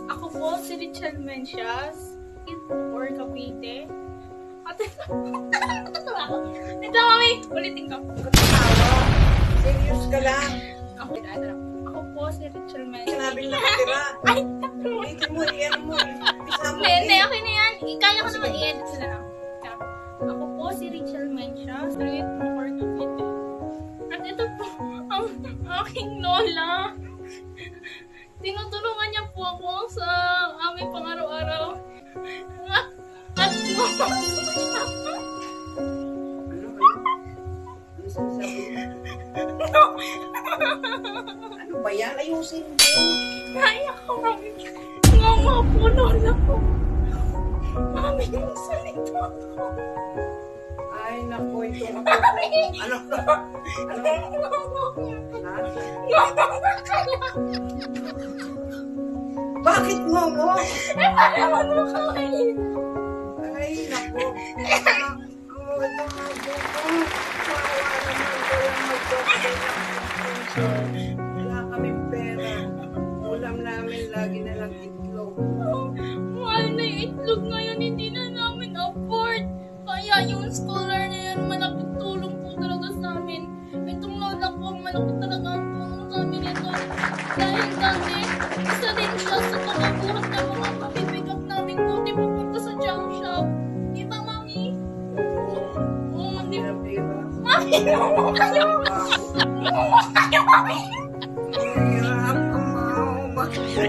Ako po si Richel Mencias, or Cavite. Ate, natutuwa ako. Ito, mami, ulitin ko. Katawa. Serious ka lang. Ako po si Richel Mencias. Sinabi na katira. Ay, Ulitin mo, iyan mo. Isa mo. hindi, okay na yan. Kaya ko naman i-edit sila lang. Ako po si Richel Mencias, graduate from or Cavite. At ito po, ang aking lola. Tinutulungan niya po ako sa aming pang-araw-araw. At Ano sinasabi mo? Ano ba yan? Ayusin mo. kaya ko, mami. Nga po, lola ko. Mami, yung salita ko. Ay, naku, ito ako. Ano? Ha? Bakit mo mo? Paano mo kami? Ay, naku. Wala kaming pera. Ulam namin lagi na lang itlog. Mahal na yung itlog ngayon, hindi na namin afford. Kaya yung scholar na yan, malaking tulong po talaga sa amin. Itong lola ko, malaki talaga ang tulong sa amin ito. Dahil dati, isa din siya sa tumabuhat ng mga papipick-up namin buti pupunta sa junk shop. Di ba, mami? Oo, di ba? Pera. Mami, no! Kayo! Kayo, mami! Hirap ka mo. Ay,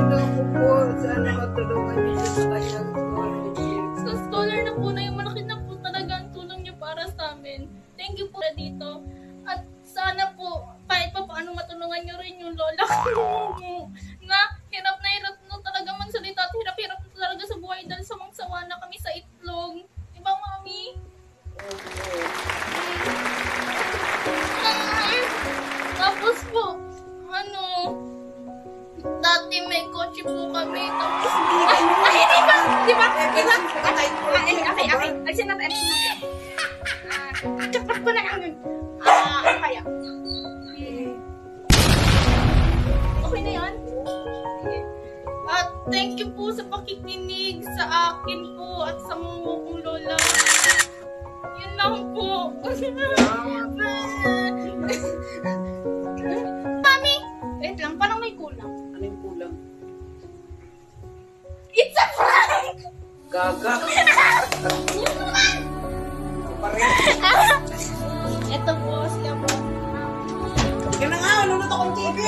naku po. Sana matulungan niyo sa kanyang scholarship. Sa scholar na po na yung malaki na po talaga ang tulong niyo para sa amin. Thank you po dito. At sana po, kahit pa paano matulungan niyo rin yung lola ko. Na hirap na talaga magsalita at hirap na talaga sa buhay dahil samang-sawa na kami sa itlog. Diba, mami? Tapos po, dati may kotse po kami. Tapos, di ba? Okay. Alisin natin. Chapat ko na lang. Ano kaya? Okay na yan? At thank you po sa pakikinig sa akin po at sa mga kong lola. Yun lang po. Mami! Wait lang, parang may kulang. Ano yung kulang? It's a prank! Gaga. Ito po, siya po. Yan na nga, nanonood akong TV.